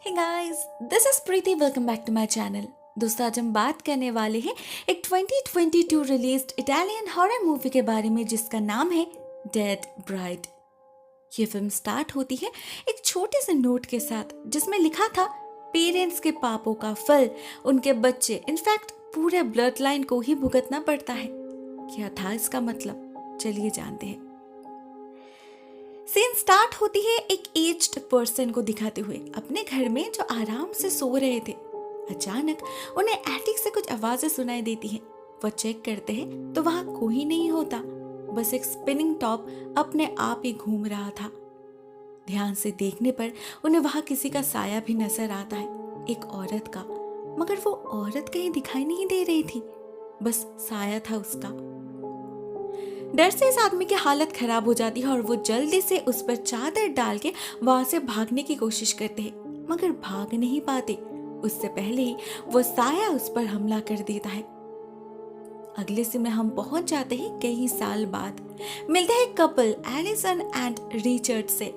Hey guys, this is Preeti. Welcome back to my channel. दोस्तों, आज हम बात करने वाले हैं एक 2022 रिलीज्ड इटालियन हॉरर मूवी के बारे में जिसका नाम है डेड ब्राइड। ये फिल्म स्टार्ट होती है एक छोटे से नोट के साथ जिसमें लिखा था पेरेंट्स के पापों का फल उनके बच्चे, इनफैक्ट पूरे ब्लड लाइन को ही भुगतना पड़ता है। क्या था इसका मतलब? चलिए जानते हैं। सीन स्टार्ट होती है एक एज्ड पर्सन को दिखाते हुए अपने घर में जो आराम से सो रहे थे। अचानक उन्हें एटिक से कुछ आवाजें सुनाई देती हैं। वो चेक करते हैं तो वहां कोई नहीं होता, बस एक स्पिनिंग टॉप अपने आप ही घूम रहा था। ध्यान से देखने पर उन्हें वहां किसी का साया भी नजर आता है, एक औरत का, मगर वो औरत कहीं दिखाई नहीं दे रही थी, बस साया था उसका। डर से इस आदमी की हालत खराब हो जाती है और वो जल्दी से उस पर चादर डाल के वहां से भागने की कोशिश करते हैं, मगर भाग नहीं पाते। उससे पहले ही वो साया उस पर हमला कर देता है। अगले सीन में हम पहुंच जाते हैं कई साल बाद। मिलते हैं कपल एलिसन एंड रिचर्ड से।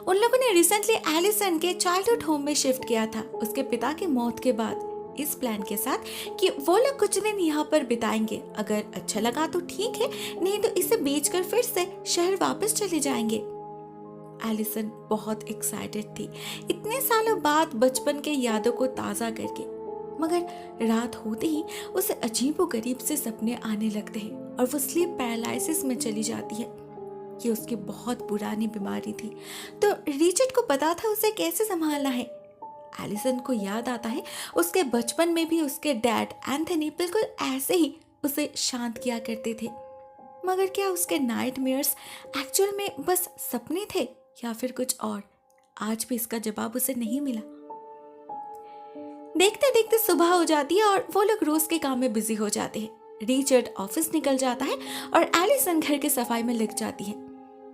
उन लोगों ने रिसेंटली एलिसन के चाइल्डहुड होम में शिफ्ट किया था उसके पिता की मौत के बाद, इस प्लान के साथ कि वो लोग कुछ दिन यहाँ पर बिताएंगे। अगर अच्छा लगा तो ठीक है, नहीं तो इसे बेचकर फिर से शहर वापस चले जाएंगे। एलिसन बहुत एक्साइटेड थी इतने सालों बाद बचपन के यादों को ताजा करके, मगर रात होते ही उसे अजीबोगरीब से सपने आने लगते हैं और वो स्लीप पैरालिसिस में चली जाती है। ये उसकी बहुत पुरानी बीमारी थी, तो रिचर्ड को पता था उसे कैसे संभालना है। एलिसन को याद आता है उसके बचपन में भी उसके डैड एंथनी बिल्कुल ऐसे ही उसे शांत किया करते थे। मगर क्या उसके नाइटमेयर्स एक्चुअल में बस सपने थे या फिर कुछ और? आज भी इसका जवाब उसे नहीं मिला। देखते देखते सुबह हो जाती है और वो लोग रोज के काम में बिजी हो जाते हैं। रिचर्ड ऑफिस निकल जाता है और एलिसन घर की सफाई में लग जाती है।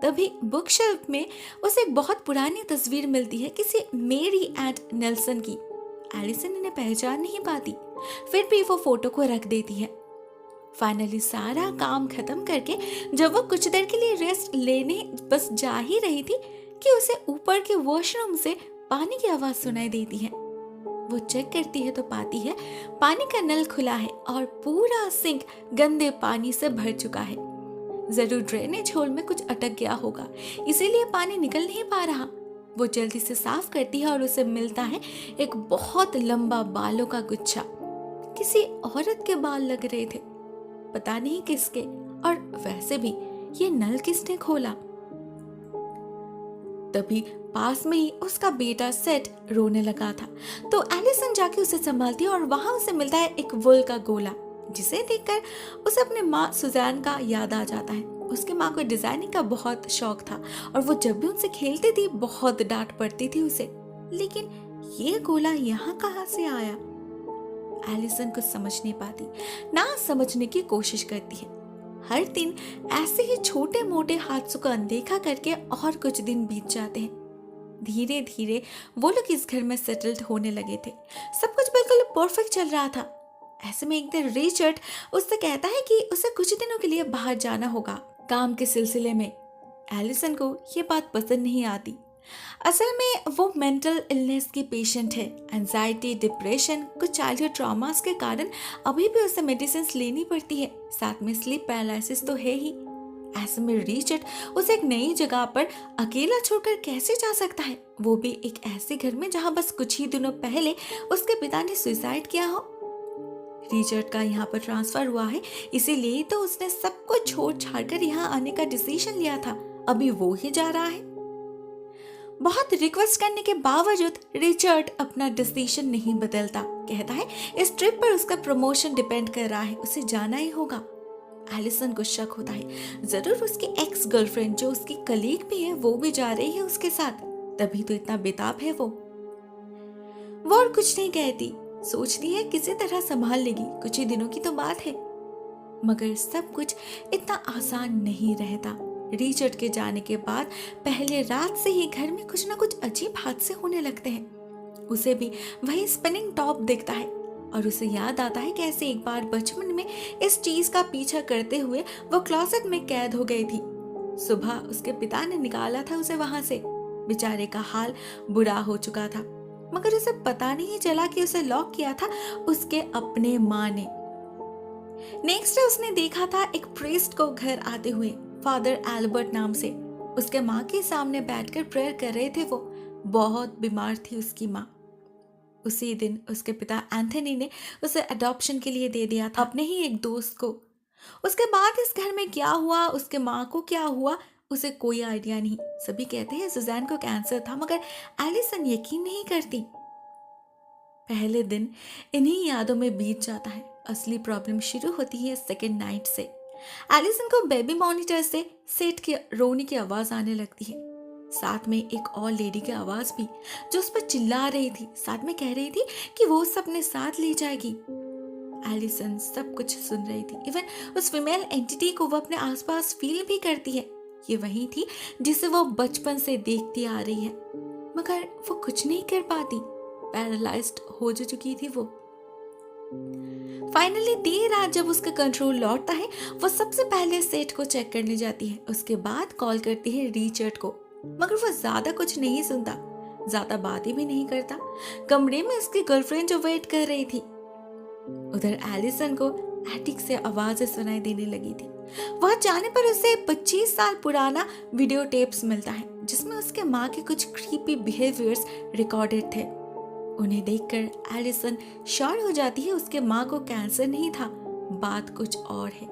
तभी बुक शेल्फ में उसे एक बहुत पुरानी तस्वीर मिलती है किसी मेरी एंड नेल्सन की। एलिसन इन्हें पहचान नहीं पाती, फिर भी वो फोटो को रख देती है। फाइनली सारा काम खत्म करके जब वो कुछ देर के लिए रेस्ट लेने बस जा ही रही थी कि उसे ऊपर के वॉशरूम से पानी की आवाज सुनाई देती है। वो चेक करती है तो पाती है पानी का नल खुला है और पूरा सिंक गंदे पानी से भर चुका है। जरूर ड्रेनेज होल में कुछ अटक गया होगा, इसीलिए पानी निकल नहीं पा रहा। वो जल्दी से साफ करती है और उसे मिलता है एक बहुत लंबा बालों का गुच्छा। किसी औरत के बाल लग रहे थे, पता नहीं किसके, और वैसे भी ये नल किसने खोला? तभी पास में ही उसका बेटा सेट रोने लगा था, तो एलिसन जाके उसे संभालती है और वहां उसे मिलता है एक वुल का गोला, जिसे देखकर उसे अपने माँ सुजैन का याद आ जाता है। उसकी माँ को डिजाइनिंग का बहुत शौक था और वो जब भी उनसे खेलती थी बहुत डांट पड़ती थी उसे। लेकिन ये गोला यहाँ कहाँ से आया? एलिसन कुछ समझ नहीं पाती, ना समझने की कोशिश करती है। हर दिन ऐसे ही छोटे मोटे हादसों को अनदेखा करके और कुछ दिन बीत जाते हैं। धीरे धीरे वो लोग इस घर में सेटल्ड होने लगे थे। सब कुछ बिल्कुल परफेक्ट चल रहा था। ऐसे में एक दिन रिचर्ड उससे कहता है कि उसे कुछ दिनों के लिए बाहर जाना होगा काम के सिलसिले में। एलिसन को ये बात पसंद नहीं आती। असल में वो मेंटल इलनेस की पेशेंट है। एंजाइटी, डिप्रेशन, कुछ चाइल्डहुड ट्रॉमास के कारण अभी भी उसे मेडिसिन लेनी पड़ती है, साथ में स्लीप पैरालिसिस तो है ही। ऐसे में रिचर्ड उसे एक नई जगह पर अकेला छोड़कर कैसे जा सकता है, वो भी एक ऐसे घर में जहां बस कुछ ही दिनों पहले उसके पिता ने सुसाइड किया हो। रिचर्ड का यहाँ पर ट्रांसफर हुआ है, इसीलिए तो उसने सब कुछ छोड़ छाड़ कर यहाँ आने का डिसीजन लिया था। अभी वो ही जा रहा है। बहुत रिक्वेस्ट करने के बावजूद रिचर्ड अपना डिसीजन नहीं बदलता। कहता है इस ट्रिप पर उसका प्रमोशन डिपेंड कर रहा है, उसे जाना ही होगा। एलिसन को शक होता है जरूर उसकी एक्स गर्लफ्रेंड जो उसकी कलीग भी है वो भी जा रही है उसके साथ, तभी तो इतना बेताब है वो और कुछ नहीं कहती। सोचती है किसी तरह संभाल लेगी, कुछ ही दिनों की तो बात है। मगर सब कुछ इतना आसान नहीं रहता। रिचर्ड के जाने के बाद पहले रात से ही घर में कुछ ना कुछ अजीब हादसे होने लगते हैं। उसे भी वही स्पिनिंग टॉप दिखता है और उसे याद आता है कैसे एक बार बचपन में इस चीज का पीछा करते हुए वो क्लोसेट में कैद हो गई थी। सुबह उसके पिता ने निकाला था उसे वहां से। बेचारे का हाल बुरा हो चुका था। मगर उसे पता नहीं चला कि उसे लॉक किया था उसके अपने माँ ने। नेक्स्ट डे उसने देखा था एक प्रीस्ट को घर आते हुए, फादर एल्बर्ट नाम से। उसके माँ के सामने बैठकर प्रेयर कर रहे थे वो। बहुत बीमार थी उसकी माँ। उसी दिन उसके पिता एंथनी ने उसे अडॉप्शन के लिए दे दिया था अपने ही एक दोस्त को। उसके बाद इस घर में क्या हुआ, उसके माँ को क्या हुआ, उसे कोई आइडिया नहीं। सभी कहते हैं सुजैन को कैंसर था, मगर एलिसन यकीन नहीं करती। पहले दिन इन्हीं यादों में बीत जाता है। असली प्रॉब्लम शुरू होती है सेकेंड नाइट से। एलिसन को बेबी मॉनिटर से सेठ की रोने की आवाज आने लगती है, साथ में एक और लेडी की आवाज भी, जो उस पर चिल्ला रही थी, साथ में कह रही थी कि वो उसे अपने साथ ले जाएगी। एलिसन सब कुछ सुन रही थी। इवन उस फीमेल एंटिटी को वो अपने आसपास फील भी करती है। ये वही थी जिसे वो बचपन से देखती आ रही है, मगर वो कुछ नहीं कर पाती। पैरालाइज्ड हो जो चुकी थी वो। फाइनली देर रात जब उसका कंट्रोल लौटता है, वो सबसे पहले सेठ को चेक करने जाती है। उसके बाद कॉल करती है रिचर्ड को, मगर वो ज्यादा कुछ नहीं सुनता, ज्यादा बातें भी नहीं करता। कमरे में उसकी गर्लफ्रेंड जो वेट कर रही थी। उधर एलिसन को एटिक से आवाजें सुनाई देने लगी थी। वहां जाने पर उसे 25 साल पुराना वीडियो टेप्स मिलता है, जिसमें उसके माँ के कुछ क्रीपी बिहेवियर्स रिकॉर्डेड थे। उन्हें देखकर एलिसन श्योर हो जाती है उसके माँ को कैंसर नहीं था, बात कुछ और है।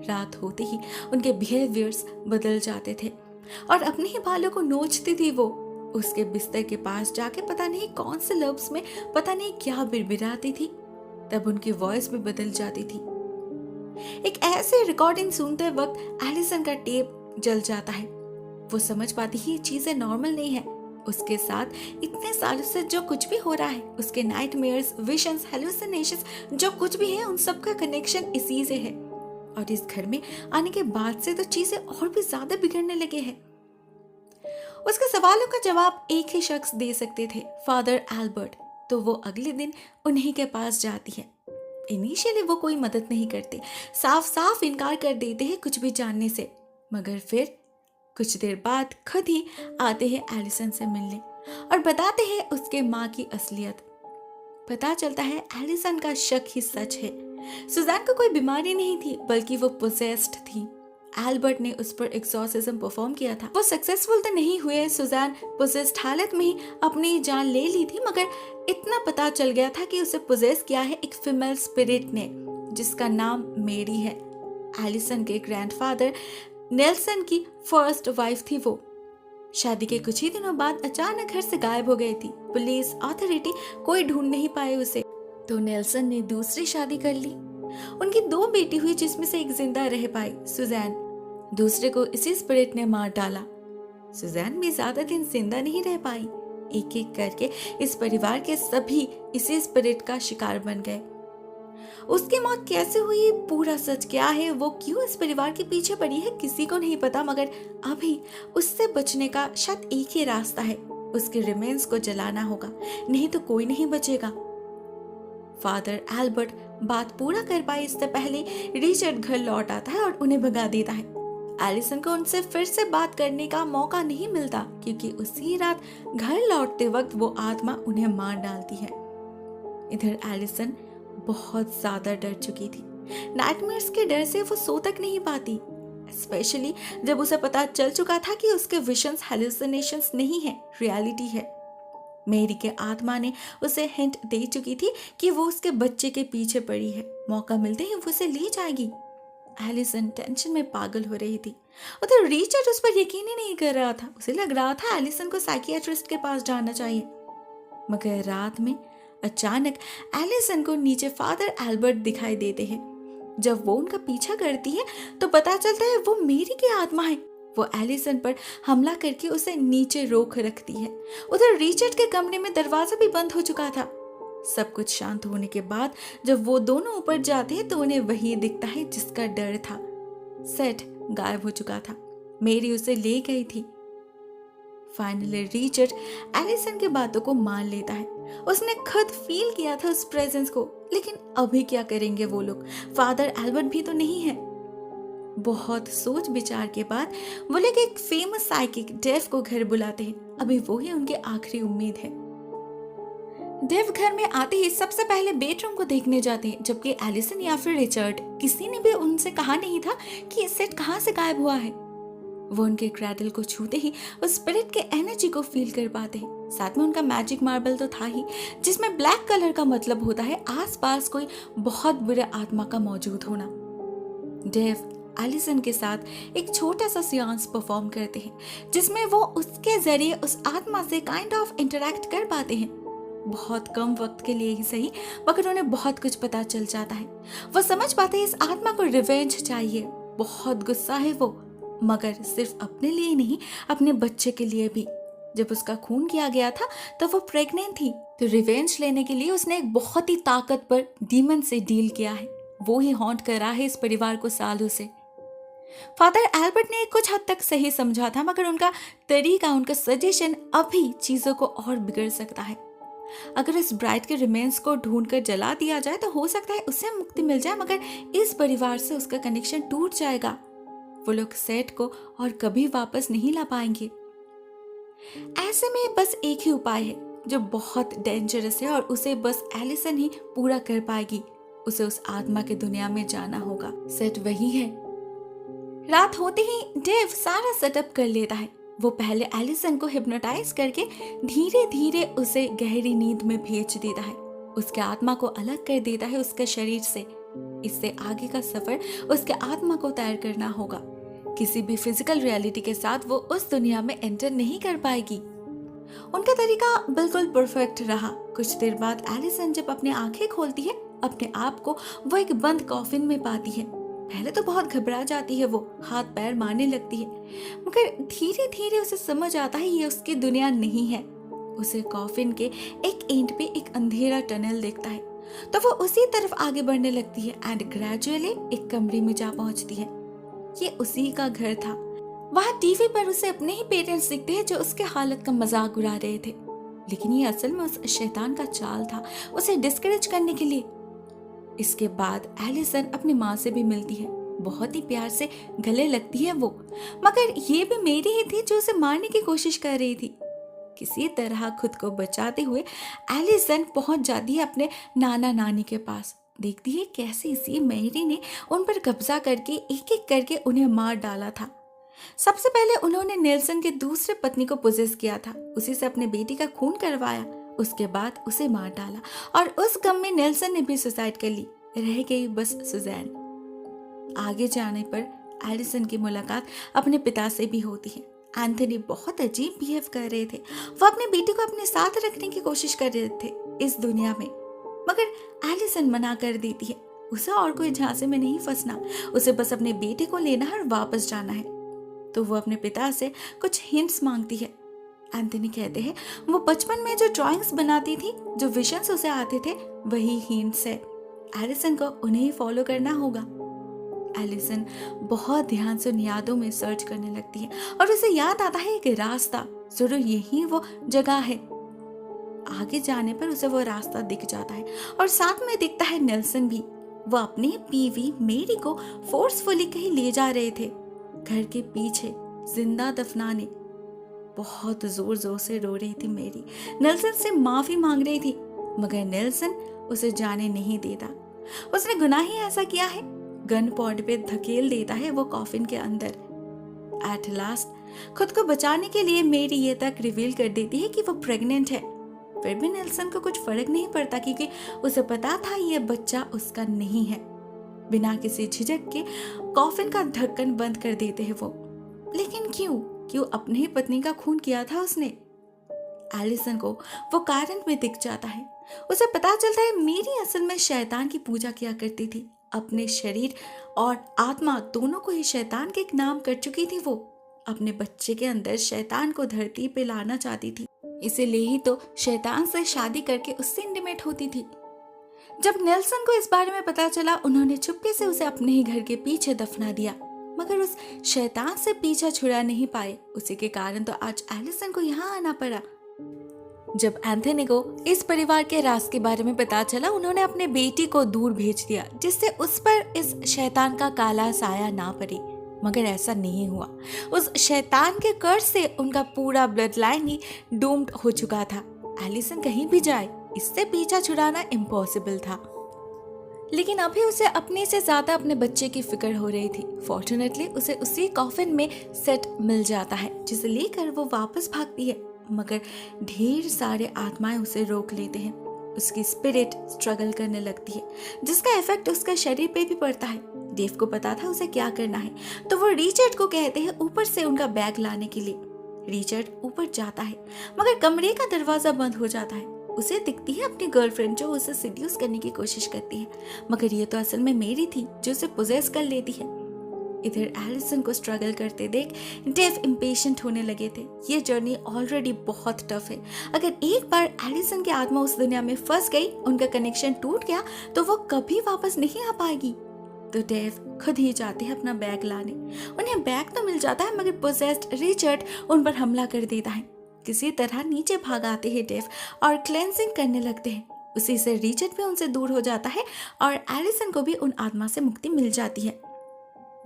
रात होते ही उनके बिहेवियर्स बदल जाते थे और अपने ही बालों को नोचती थी वो। उसके बिस्तर के पास जाके पता नहीं कौन से लफ्ज में पता नहीं क्या बिड़बिड़ाती थी। तब उनकी वॉइस भी बदल जाती थी। एक ऐसे रिकॉर्डिंग सुनते वक्त एलिसन का टेप जल जाता है। वो समझ पाती है ये चीजें नॉर्मल नहीं है। उसके साथ इतने सालों से जो कुछ भी हो रहा है, उसके नाइटमेयर्स, विजन्स, हेलुसिनेशंस, जो कुछ भी है, उन सब का कनेक्शन इसी से है। और इस घर में आने के बाद से तो चीजें और भी ज्यादा बिगड़ने लगे हैं। उसके सवालों का जवाब एक ही शख्स दे सकते थे, फादर एल्बर्ट। तो वो अगले दिन उन्हीं के पास जाती है। इनिशियली वो कोई मदद नहीं करते, साफ साफ इनकार कर देते हैं कुछ भी जानने से, मगर फिर कुछ देर बाद खुद ही आते हैं एलिसन से मिलने और बताते हैं उसके माँ की असलियत। पता चलता है एलिसन का शक ही सच है। सुजैन को कोई बीमारी नहीं थी, बल्कि वो पोजेस्ड थी। एल्बर्ट ने उस पर एक्सॉर्सिज्म परफॉर्म किया था। वो सक्सेसफुल तो नहीं हुए। सुजैन पोजेस्ड हालत में ही अपनी जान ले ली थी, मगर इतना पता चल गया था कि उसे पोजेस किया है एक फीमेल स्पिरिट ने, जिसका नाम मेरी है। एलिसन के ग्रैंडफादर नेल्सन की फर्स्ट वाइफ थी वो। शादी के कुछ ही दिनों बाद अचानक घर से गायब हो गई थी। पुलिस, अथॉरिटी कोई ढूंढ नहीं पाए उसे। तो नेल्सन ने दूसरी शादी कर ली। उनकी 2 बेटी हुई, जिसमें से एक जिंदा रह पाई, सुजैन। दूसरे को इसी स्पिरिट ने मार डाला। सुजैन भी ज्यादा दिन जिंदा नहीं रह पाई। एक एक करके इस परिवार के सभी इसी स्पिरिट का शिकार बन गए। उसकी मौत कैसे हुई, पूरा सच क्या है, वो क्यों इस परिवार के पीछे पड़ी है, किसी को नहीं पता। मगर अभी उससे बचने का शायद एक ही रास्ता है, उसके रिमेन्स को जलाना होगा, नहीं तो कोई नहीं बचेगा। फादर एल्बर्ट बात पूरा कर पाए इससे पहले रिचर्ड घर लौट आता है और उन्हें भगा देता है। एलिसन को उनसे फिर से बात करने का मौका नहीं मिलता, क्योंकि उसी रात घर लौटते वक्त वो आत्मा उन्हें मार डालती है। इधर एलिसन बहुत ज्यादा डर चुकी थी। नाइटमेयर्स के डर से वो सो तक नहीं पाती, स्पेशली जब उसे पता चल चुका था कि उसके विजन्स हेलुसिनेशंस नहीं है, रियलिटी है। मेरी के आत्मा ने उसे हिंट दे चुकी थी कि वो उसके बच्चे के पीछे पड़ी है, मौका मिलते ही वो उसे ले जाएगी। एलिसन टेंशन में पागल हो रही थी। उधर रिचर्ड उस पर यकीन ही नहीं कर रहा था। उसे लग रहा था एलिसन को साइकियाट्रिस्ट के पास जाना चाहिए। मगर रात में अचानक एलिसन को नीचे फादर एल्बर्ट दिखाई देते हैं। जब वो उनका पीछा करती है तो पता चलता है वो मेरी की आत्मा है। वो एलिसन पर हमला करके उसे नीचे रोक रखती है। उधर रिचर्ड के कमरे में दरवाजा भी बंद हो चुका था। सब कुछ शांत होने के बाद जब वो दोनों ऊपर जाते हैं तो उन्हें वही दिखता है जिसका डर था। सेठ गायब हो चुका था। मेरी उसे ले गई थी। फाइनली रिचर्ड एलिसन की बातों को मान लेता है। उसने खुद फील किया था उस प्रेजेंस को, लेकिन अभी क्या करेंगे वो लोग? फादर एल्बर्ट भी तो नहीं है। बहुत सोच विचार के बाद वो लोग एक फेमस साइकिक डेफ को घर बुलाते हैं। अभी वो ही उनकी आखिरी उम्मीद है। डेव घर में आते ही सबसे पहले बेडरूम को देखने जाते हैं, जबकि एलिसन या फिर रिचर्ड किसी ने भी उनसे कहा नहीं था कि ये सेट कहाँ से गायब हुआ है। वो उनके क्रैडल को छूते ही उस स्पिरिट के एनर्जी को फील कर पाते हैं। साथ में उनका मैजिक मार्बल तो था ही, जिसमें ब्लैक कलर का मतलब होता है आसपास कोई बहुत बुरे आत्मा का मौजूद होना। डेव एलिसन के साथ एक छोटा सा सियांस परफॉर्म करते हैं, जिसमें वो उसके जरिए उस आत्मा से काइंड ऑफ इंटरेक्ट कर पाते हैं। बहुत कम वक्त के लिए ही सही, मगर उन्हें बहुत कुछ पता चल जाता है। वो समझ पाते हैं इस आत्मा को रिवेंज चाहिए, बहुत गुस्सा है वो, मगर सिर्फ अपने लिए नहीं, अपने बच्चे के लिए भी। जब उसका खून किया गया था तो वो प्रेग्नेंट थी, तो रिवेंज लेने के लिए उसने एक बहुत ही ताकतवर डीमन से डील किया है। वो ही हॉन्ट कर रहा है इस परिवार को सालों से। फादर एल्बर्ट ने कुछ हद तक सही समझा था, मगर उनका तरीका, उनका सजेशन अभी चीजों को और बिगड़ सकता है। अगर इस ब्राइड के रिमेन्स को ढूंढकर जला दिया जाए तो हो सकता है उससे मुक्ति मिल जाए, मगर इस परिवार से उसका कनेक्शन टूट जाएगा। वो लोग सेट को और कभी वापस नहीं ला पाएंगे। ऐसे में बस एक ही उपाय है जो बहुत डेंजरस है, और उसे बस एलिसन ही पूरा कर पाएगी। उसे उस आत्मा की दुनिया में जाना होगा। सेट वही है। रात होते ही डेव सारा सेटअप कर लेता है। वो पहले एलिसन को हिप्नोटाइज करके धीरे धीरे उसे गहरी नींद में भेज देता है। उसके आत्मा को अलग कर देता है उसके शरीर से। इससे आगे का सफर उसके आत्मा को तैयार करना होगा। किसी भी फिजिकल रियलिटी के साथ वो उस दुनिया में एंटर नहीं कर पाएगी। उनका तरीका बिल्कुल परफेक्ट रहा। कुछ देर बाद एलिसन जब अपनी आंखें खोलती है, अपने आप को वो एक बंद कॉफिन में पाती है। पहले तो बहुत घबरा जाती है, वो हाथ पैर मारने लगती है, मगर धीरे धीरे उसे समझ आता है ये उसकी दुनिया नहीं है। उसे कॉफिन के एक एंड पे एक अंधेरा टनल दिखता है, तो वो उसी तरफ आगे बढ़ने लगती है एंड ग्रेजुअली एक कमरे में जा पहुंचती है। ये उसी का घर था। वहाँ टीवी पर उसे अपने ही पेरेंट्स दिखते हैं जो उसके हालत का मजाक उड़ा रहे थे, लेकिन ये असल में उस शैतान का चाल था, उसे डिस्करेज करने के लिए। इसके बाद एलिसन अपनी माँ से भी मिलती है। बहुत ही प्यार से गले लगती है वो, मगर ये भी मेरी ही थी जो उसे मारने की कोशिश कर रही थी। किसी तरह खुद को बचाते हुए एलिसन पहुंच जाती है अपने नाना नानी के पास। देखती है कैसे इसी मेरी ने उन पर कब्जा करके एक एक करके उन्हें मार डाला था। सबसे पहले उन्होंने नेल्सन के दूसरे पत्नी को पोजेस किया था, उसी से अपने बेटी का खून करवाया, उसके बाद उसे मार डाला, और उस गम में नेल्सन ने भी सुसाइड कर ली। रह गई बस सुजैन। आगे जाने पर एलिसन की मुलाकात अपने पिता से भी होती है। एंथनी बहुत अजीब बिहेव कर रहे थे। वो अपने बेटी को अपने साथ रखने की कोशिश कर रहे थे इस दुनिया में, मगर एलिसन मना कर देती है। उसे और कोई झांसे में नहीं फंसना, उसे बस अपने बेटे को लेना है और वापस जाना है। तो वो अपने पिता से कुछ हिंट्स मांगती है। एंथनी कहते हैं वो बचपन में जो ड्राइंग्स बनाती थी, जो विजन्स उसे आते थे, वही हिंट्स है। एलिसन को उन्हें ही फॉलो करना होगा। एलिसन बहुत ध्यान से उन यादों में सर्च करने लगती है और उसे याद आता है एक रास्ता, जरूर यही वो जगह है। आगे जाने पर उसे वो रास्ता दिख जाता है और साथ में दिखता है नेल्सन भी। वो अपनी बीवी मेरी को फोर्सफुली कहीं ले जा रहे थे, घर के पीछे जिंदा दफनाने। बहुत जोर जोर से रो रही थी मेरी, नेल्सन से माफी मांग रही थी, मगर नेल्सन उसे जाने नहीं देता। उसने गुनाह ही ऐसा किया है। गन पॉइंट पे धकेल देता है वो कॉफिन के अंदर। एट लास्ट खुद को बचाने के लिए मेरी ये तक रिवील कर देती है कि वो प्रेग्नेंट है। फिर भी नेल्सन को कुछ फर्क नहीं पड़ता, क्योंकि उसे पता था ये बच्चा उसका नहीं है। बिना किसी झिझक के कॉफिन का ढक्कन बंद कर देते हैं वो। लेकिन क्यों अपनी ही पत्नी का खून किया था उसने। एलिसन को वो कारण में दिख जाता है। उसे पता चलता है मेरी असल में शैतान की पूजा किया करती थी। अपने शरीर और आत्मा दोनों को ही शैतान के एक नाम कर चुकी थी। वो अपने बच्चे के अंदर शैतान को धरती पे लाना चाहती थी, इसीलिए ही तो शैतान से शादी करके उससे इंटीमेट होती थी। जब नेल्सन को इस बारे में पता चला, उन्होंने चुपके से उसे अपने ही घर के पीछे दफना दिया, मगर उस शैतान से पीछा छुड़ा नहीं पाए। उसी के कारण तो आज एलिसन को यहाँ आना पड़ा। जब एंथनी को इस परिवार के राज के बारे में पता चला, उन्होंने अपने बेटी को दूर भेज दिया, जिससे उस पर इस शैतान का काला साया ना पड़े। मगर ऐसा नहीं हुआ। उस शैतान के कर्ज से उनका पूरा ब्लड लाइन ही डूम्ड हो चुका था। एलिसन कहीं भी जाए इससे पीछा छुड़ाना इम्पॉसिबल था। लेकिन अभी उसे अपने से ज्यादा अपने बच्चे की फिक्र हो रही थी। फॉर्चुनेटली उसे उसी कॉफिन में सेट मिल जाता है, जिसे लेकर वो वापस भागती है, मगर ढेर सारे आत्माएं उसे रोक लेते हैं। उसकी स्पिरिट स्ट्रगल करने लगती है, जिसका इफेक्ट उसका शरीर पे भी पड़ता है। डेव को पता था उसे क्या करना है, तो वो रिचर्ड को कहते हैं ऊपर से उनका बैग लाने के लिए। रिचर्ड ऊपर जाता है, मगर कमरे का दरवाजा बंद हो जाता है। उसे दिखती है अपनी गर्लफ्रेंड जो उसे सिड्यूस करने की कोशिश करती है, मगर ये तो असल में मेरी थी जो उसे पोजेस कर लेती है। इधर एलिसन को स्ट्रगल करते देख डेव इम्पेशेंट होने लगे थे। ये जर्नी ऑलरेडी बहुत टफ है। अगर एक बार एलिसन की आत्मा उस दुनिया में फंस गई, उनका कनेक्शन टूट गया, तो वो कभी वापस नहीं आ पाएगी। तो डेव खुद ही जाते हैं अपना बैग लाने। उन्हें बैग तो मिल जाता है, मगर पोजेस्ड रिचर्ड उन पर हमला कर देता है। किसी तरह नीचे भाग आते हैं डेव और क्लेंजिंग करने लगते हैं। उसी से रिचर्ड भी उनसे दूर हो जाता है और एलिसन को भी उन आत्मा से मुक्ति मिल जाती है।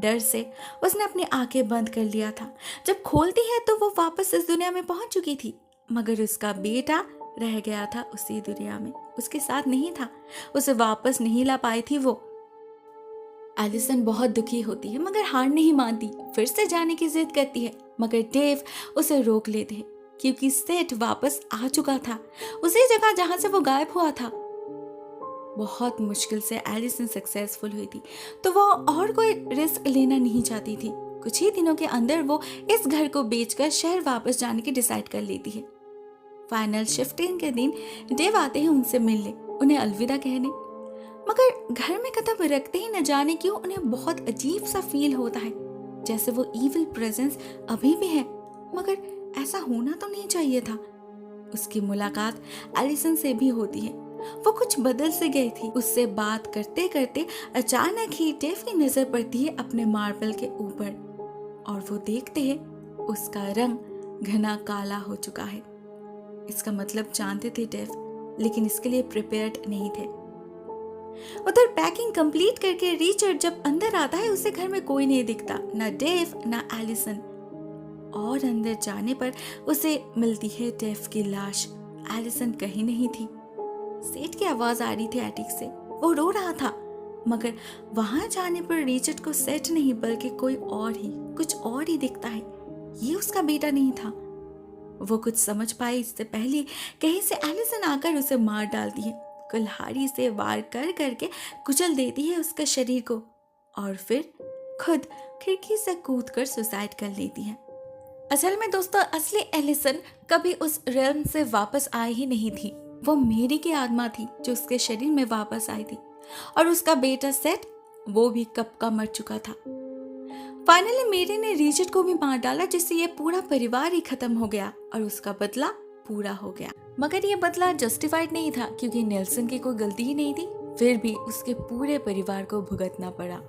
डर से उसने अपनी आंखें बंद कर लिया था। जब खोलती है तो वो वापस इस दुनिया में पहुंच चुकी थी, मगर उसका बेटा रह गया था उसी दुनिया में, उसके साथ नहीं था। उसे वापस नहीं ला पाई थी वो। एलिसन बहुत दुखी होती है, मगर हार नहीं मानती। फिर से जाने की जिद करती है, मगर डेव उसे रोक लेते हैं, क्योंकि सेट वापस आ चुका था उसी जगह जहां से वो गायब हुआ था। बहुत मुश्किल से एलिसन सक्सेसफुल हुई थी, तो वो और कोई रिस्क लेना नहीं चाहती थी। कुछ ही दिनों के अंदर वो इस घर को बेचकर शहर वापस जाने की डिसाइड कर लेती है। फाइनल शिफ्टिंग के दिन डेव आते हैं उनसे मिलने, उन्हें अलविदा कहने, मगर घर में कदम रखते ही न जाने क्यों उन्हें बहुत अजीब सा फील होता है, जैसे वो इविल प्रेजेंस अभी भी है, मगर ऐसा होना तो नहीं चाहिए था। उसकी मुलाकात एलिसन से भी होती है। वो कुछ बदल से गई थी। उससे बात करते करते अचानक ही डेव की नजर पड़ती है अपने मार्बल के ऊपर, और वो देखते हैं उसका रंग घना काला हो चुका है। इसका मतलब जानते थे डेव, लेकिन इसके लिए प्रिपेयर्ड नहीं थे। उधर पैकिंग कंप्लीट करके रिचर्ड जब अंदर आता है, उसे घर में कोई नहीं दिखता, ना डेव ना एलिसन। और अंदर जाने पर उसे मिलती है डेव की लाश। एलिसन कहीं नहीं थी। सेठ की आवाज आ रही थी एटिक से, वो रो रहा था, मगर वहां जाने पर रिचर्ड को सेठ नहीं बल्कि कोई और ही, कुछ और ही दिखता है। ये उसका बेटा नहीं था। वो कुछ समझ पाए इससे पहले कहीं से एलिसन आकर उसे मार डालती है। कुल्हाड़ी से वार कर करके कुचल देती है उसके शरीर को, और फिर खुद खिड़की से कूदकर सुसाइड कर लेती है। असल में दोस्तों, असली एलिसन कभी उस रेल्म से वापस आई ही नहीं थी। वो मेरी की आत्मा थी जो उसके शरीर में वापस आई थी, और उसका बेटा सेट वो भी कब का मर चुका था। फाइनली मेरी ने रिचर्ड को भी मार डाला, जिससे ये पूरा परिवार ही खत्म हो गया और उसका बदला पूरा हो गया। मगर ये बदला जस्टिफाइड नहीं था, क्योंकि नेल्सन की कोई गलती ही नहीं थी। फिर भी उसके पूरे परिवार को भुगतना पड़ा।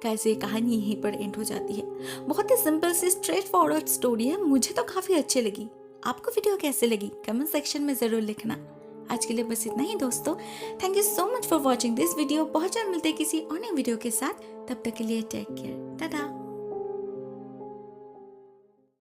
कैसे कहानी यहीं पर एंड हो जाती है। बहुत ही सिंपल सी स्ट्रेट फॉरवर्ड स्टोरी है। मुझे तो काफी अच्छी लगी। आपको वीडियो कैसे लगी कमेंट सेक्शन में जरूर लिखना। आज के लिए बस इतना ही दोस्तों। Thank you so much for watching this video. बहुत जल्द मिलते हैं किसी और नए वीडियो के साथ। तब तक के लिए टेक केयर, टाटा।